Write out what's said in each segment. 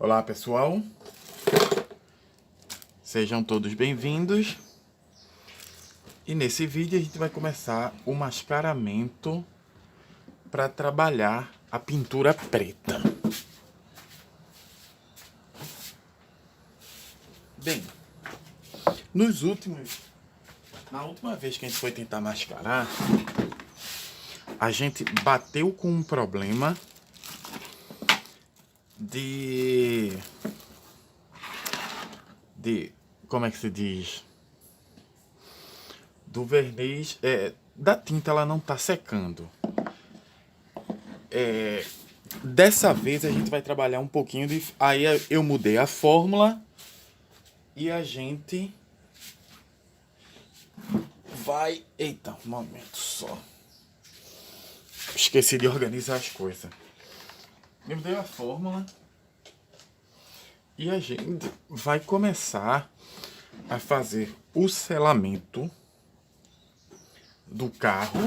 Olá pessoal, sejam todos bem-vindos. E nesse vídeo a gente vai começar o mascaramento para trabalhar a pintura preta. Bem, na última vez que a gente foi tentar mascarar, a gente bateu com um problema de como é que se diz? Do verniz, da tinta ela não tá secando. Dessa vez a gente vai trabalhar um pouquinho de... Aí eu mudei a fórmula e a gente vai... Eita, um momento só. Esqueci de organizar as coisas. Eu mudei a fórmula e a gente vai começar a fazer o selamento do carro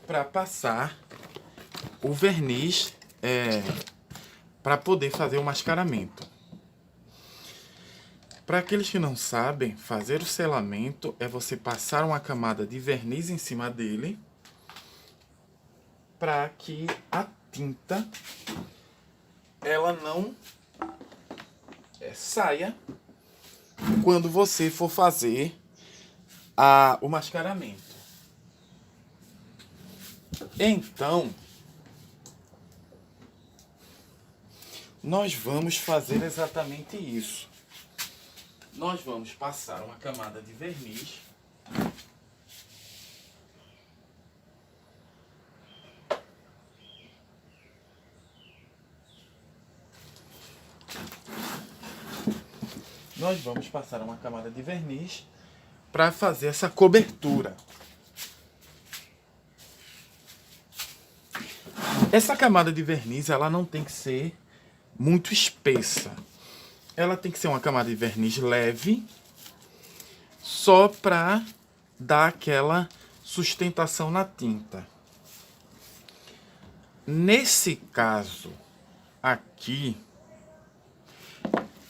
para passar o verniz para poder fazer o mascaramento. Para aqueles que não sabem, fazer o selamento é você passar uma camada de verniz em cima dele para que a tinta ela não saia quando você for fazer o mascaramento. Então, nós vamos fazer exatamente isso. Nós vamos passar uma camada de verniz para fazer essa cobertura. Essa camada de verniz, ela não tem que ser muito espessa. Ela tem que ser uma camada de verniz leve, só para dar aquela sustentação na tinta. Nesse caso aqui,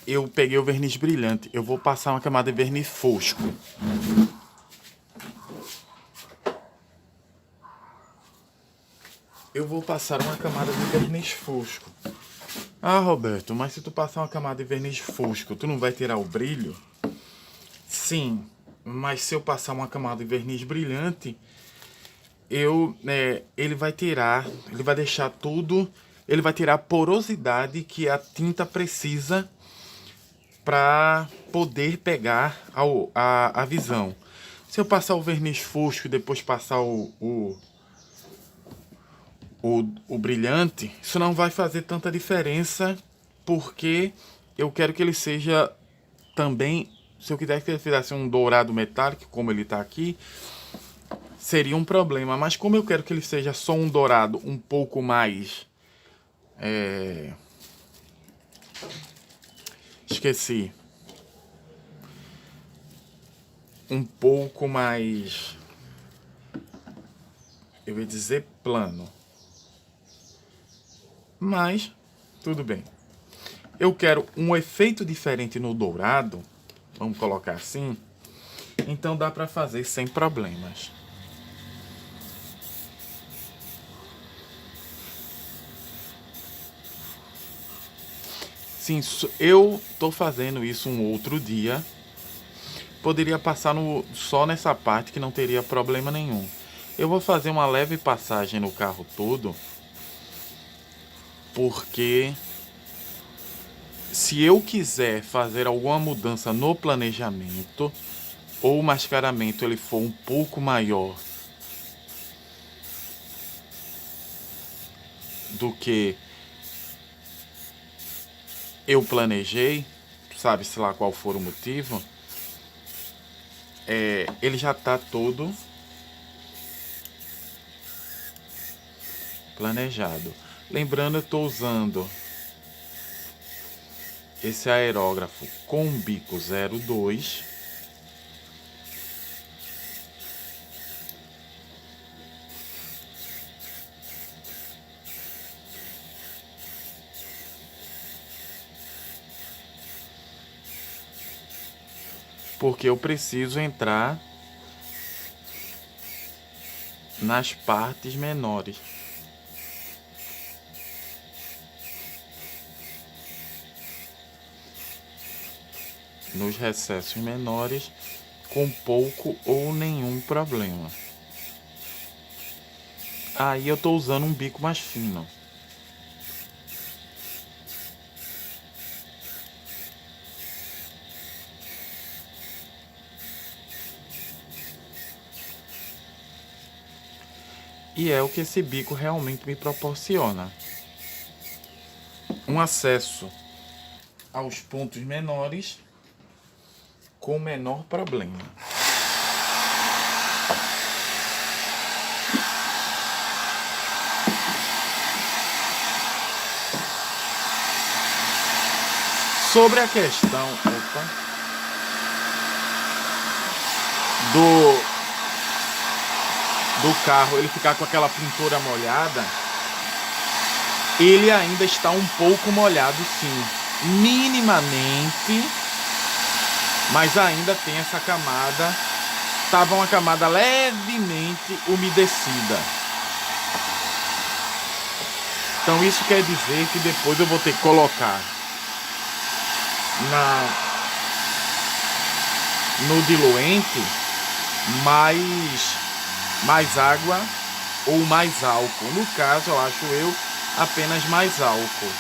eu peguei o verniz brilhante. Eu vou passar uma camada de verniz fosco. Ah, Roberto, mas se tu passar uma camada de verniz fosco, tu não vai tirar o brilho? Sim, mas se eu passar uma camada de verniz brilhante, ele vai deixar tudo, ele vai tirar a porosidade que a tinta precisa para poder pegar a visão. Se eu passar o verniz fosco e depois passar o brilhante, isso não vai fazer tanta diferença, porque eu quero que ele seja também, se eu quiser que ele fizesse um dourado metálico, como ele está aqui, seria um problema. Mas como eu quero que ele seja só um dourado um pouco mais... Esqueci. Um pouco mais... Eu ia dizer plano. Mas, tudo bem. Eu quero um efeito diferente no dourado, vamos colocar assim, então dá para fazer sem problemas. Sim, eu tô fazendo isso um outro dia. Poderia passar só nessa parte que não teria problema nenhum. Eu vou fazer uma leve passagem no carro todo, porque se eu quiser fazer alguma mudança no planejamento, ou o mascaramento ele for um pouco maior do que eu planejei, sabe-se lá qual for o motivo, ele já está todo planejado. Lembrando, eu estou usando esse aerógrafo com bico 02. porque eu preciso entrar nas partes menores. Nos recessos menores, com pouco ou nenhum problema. Aí eu tô usando um bico mais fino. E é o que esse bico realmente me proporciona. Um acesso aos pontos menores com o menor problema. Sobre a questão do carro ele ficar com aquela pintura molhada, ele ainda está um pouco molhado, sim, minimamente, mas ainda tem essa camada. Estava uma camada levemente umedecida. Então isso quer dizer que depois eu vou ter que colocar no diluente mais água ou mais álcool. No caso, eu acho apenas mais álcool,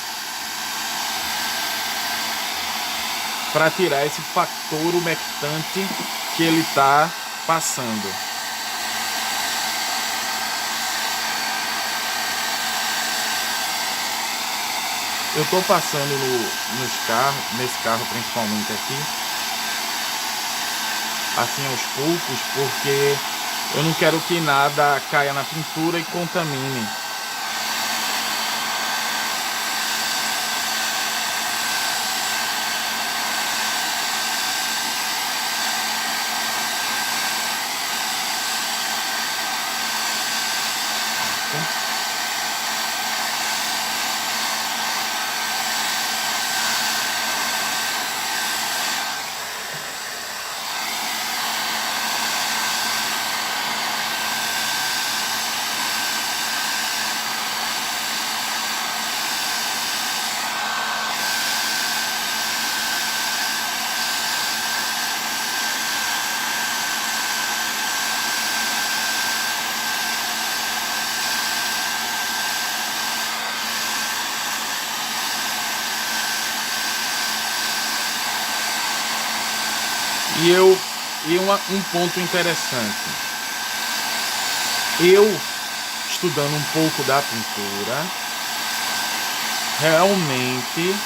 para tirar esse fator umectante que ele está passando. Eu estou passando nos carros, nesse carro principalmente aqui, assim aos poucos, porque eu não quero que nada caia na pintura e contamine. E um ponto interessante. Eu, estudando um pouco da pintura, realmente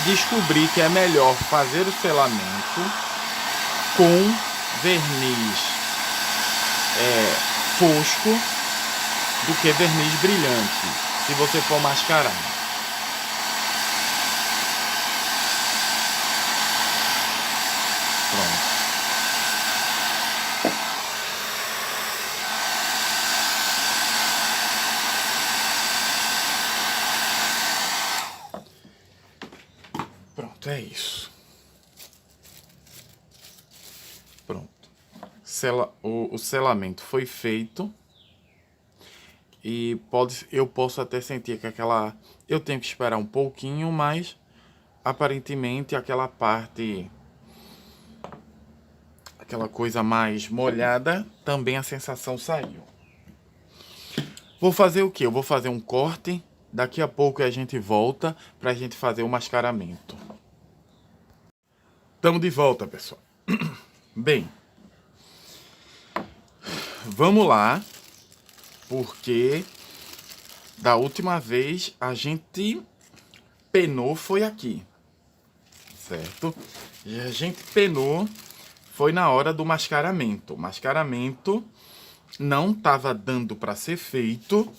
descobri que é melhor fazer o selamento com verniz fosco do que verniz brilhante, se você for mascarar. Pronto. Pronto, é isso. Pronto. O selamento foi feito. E eu posso até sentir que eu tenho que esperar um pouquinho, mas aparentemente aquela coisa mais molhada, também a sensação saiu. Vou fazer o que? Eu vou fazer um corte. Daqui a pouco a gente volta pra gente fazer o mascaramento. Estamos de volta, pessoal. Bem, vamos lá, porque da última vez a gente penou foi aqui, certo? E a gente penou foi na hora do mascaramento. O mascaramento não estava dando para ser feito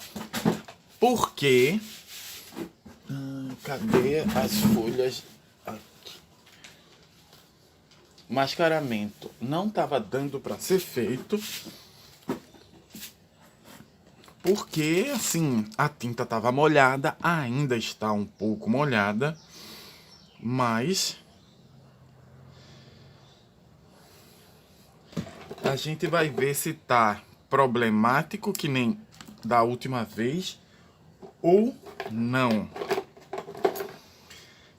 porque cadê as folhas? Aqui. O mascaramento não estava dando para ser feito porque, assim, a tinta estava molhada, ainda está um pouco molhada, mas A gente vai ver se tá problemático, que nem da última vez, ou não.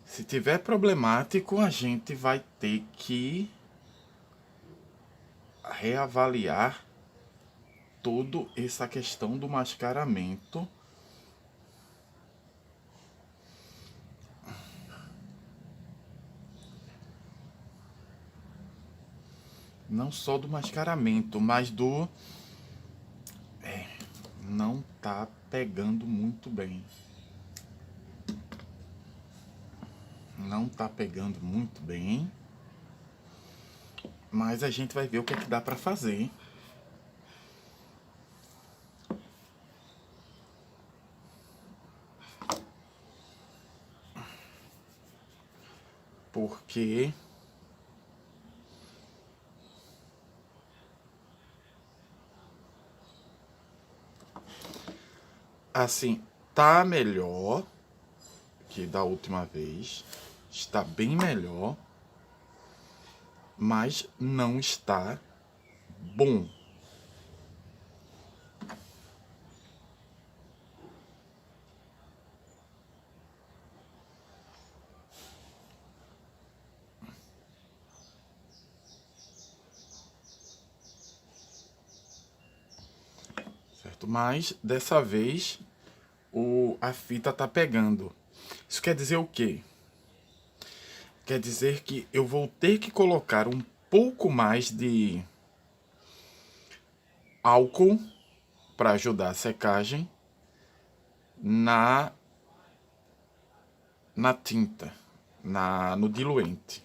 Se tiver problemático, a gente vai ter que reavaliar toda essa questão do mascaramento. Não só do mascaramento, mas do... não tá pegando muito bem. Não tá pegando muito bem. Mas a gente vai ver o que é que dá pra fazer. Porque... assim, tá melhor que da última vez. Está bem melhor. Mas não está bom. Certo? Mas dessa vez a fita tá pegando. Isso quer dizer o quê? Quer dizer que eu vou ter que colocar um pouco mais de álcool para ajudar a secagem na tinta, no diluente.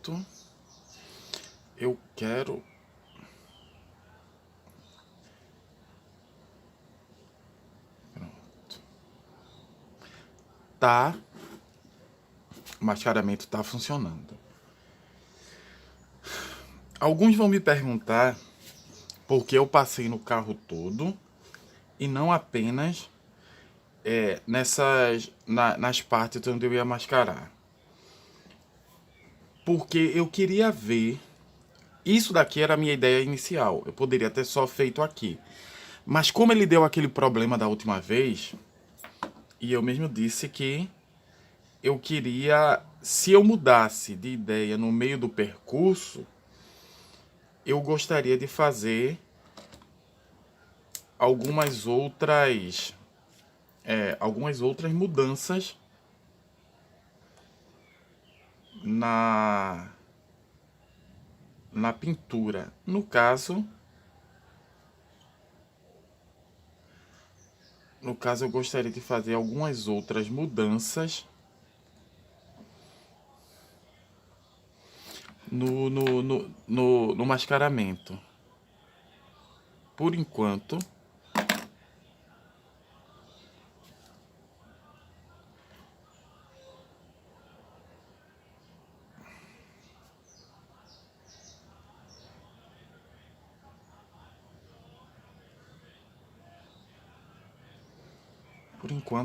Pronto. Eu quero... pronto. Tá. O mascaramento tá funcionando. Alguns vão me perguntar por que eu passei no carro todo e não apenas nas partes onde eu ia mascarar. Porque eu queria ver... isso daqui era a minha ideia inicial. Eu poderia ter só feito aqui. Mas como ele deu aquele problema da última vez, e eu mesmo disse que eu queria... se eu mudasse de ideia no meio do percurso, eu gostaria de fazer algumas outras mudanças na pintura. No caso, eu gostaria de fazer algumas outras mudanças no mascaramento. Por enquanto,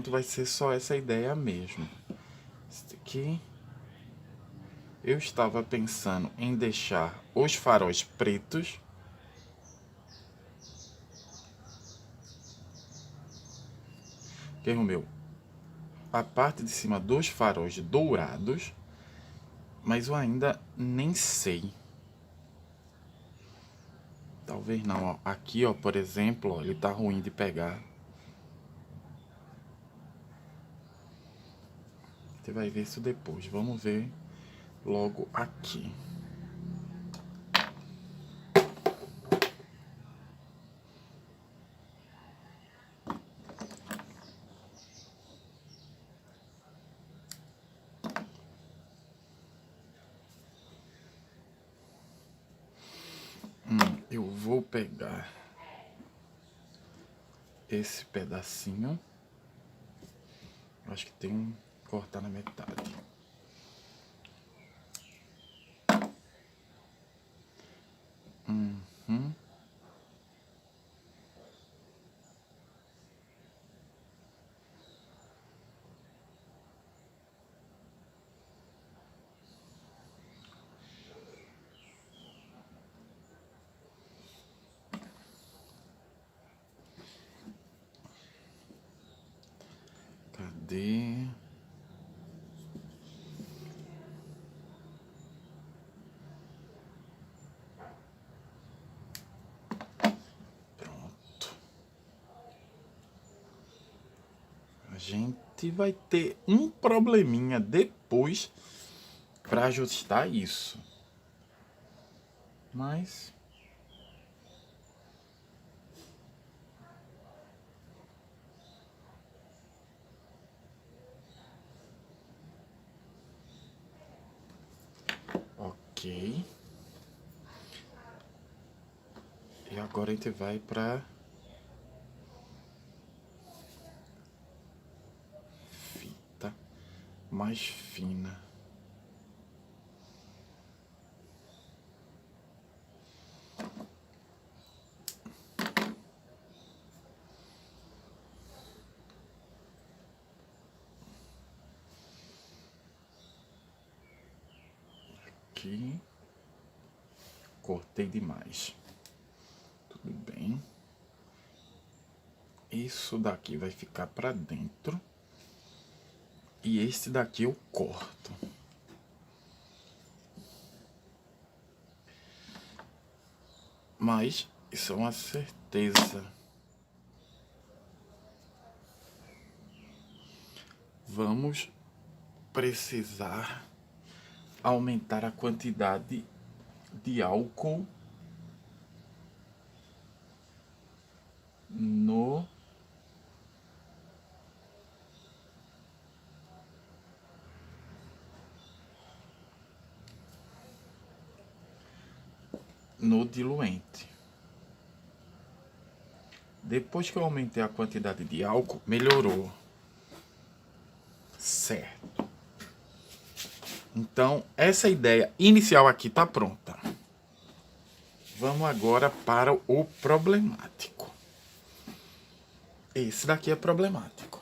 vai ser só essa ideia mesmo. Esse aqui, eu estava pensando em deixar os faróis pretos. Que meu, a parte de cima dos faróis dourados, mas eu ainda nem sei. Talvez não, ó. Aqui, ó, por exemplo, ó, ele tá ruim de pegar. Você vai ver isso depois. Vamos ver logo aqui. Vou pegar esse pedacinho. Acho que tem um cortar na metade. Cadê? Pronto. A gente vai ter um probleminha depois para ajustar isso. Mas ok. E agora a gente vai para fita mais fina. Aqui. Cortei demais. Tudo bem. Isso daqui vai ficar para dentro. E este daqui eu corto. Mas isso é uma certeza. Vamos precisar aumentar a quantidade de álcool no diluente. Depois que eu aumentei a quantidade de álcool, melhorou. Certo. Então, essa ideia inicial aqui tá pronta. Vamos agora para o problemático. Esse daqui é problemático.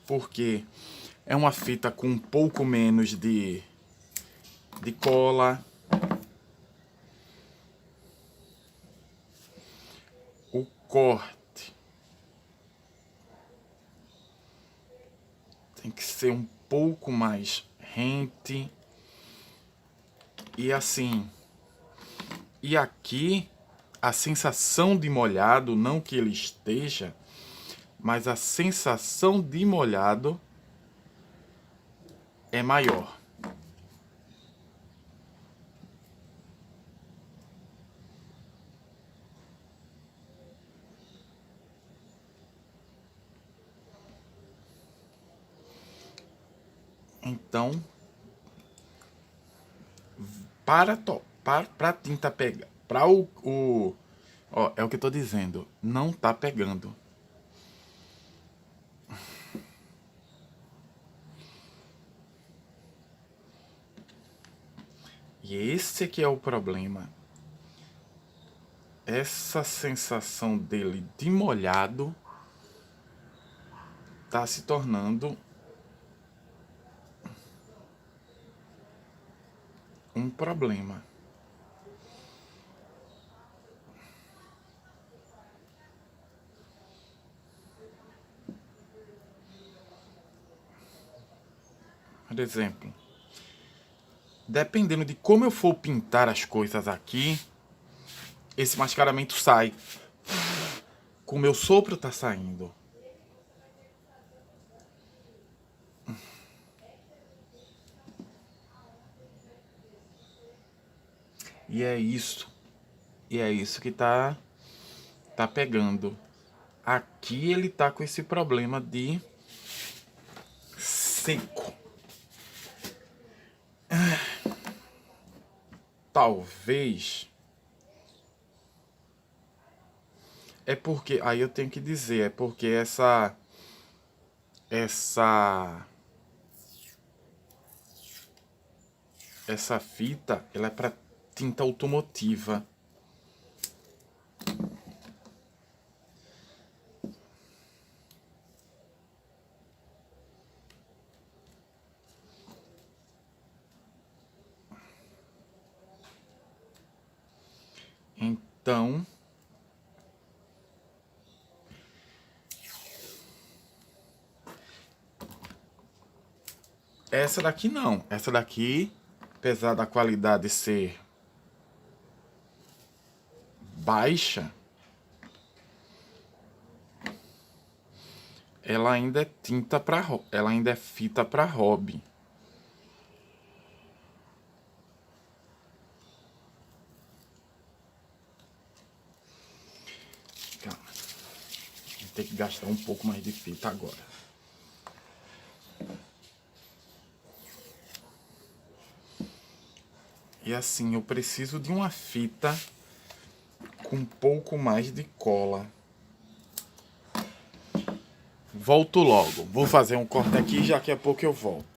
Porque é uma fita com um pouco menos de cola. O corte tem que ser um pouco mais rente. E assim, e aqui a sensação de molhado, não que ele esteja, mas a sensação de molhado é maior. Então, para a tinta pegar, para ó, é o que eu tô dizendo, não tá pegando. E esse aqui é o problema. Essa sensação dele de molhado tá se tornando um problema. Por exemplo, dependendo de como eu for pintar as coisas aqui, esse mascaramento sai. Com o meu sopro tá saindo. E é isso. E é isso que tá pegando. Aqui ele tá com esse problema de seco. talvez... É porque, aí eu tenho que dizer, é porque essa fita, ela é para tinta automotiva. Então, essa daqui não. Essa daqui, apesar da qualidade ser baixa, ela ainda é ela ainda é fita para hobby. Calma. Vou ter que gastar um pouco mais de fita agora. E assim, eu preciso de uma fita com um pouco mais de cola. Volto logo. Vou fazer um corte aqui e daqui a pouco eu volto.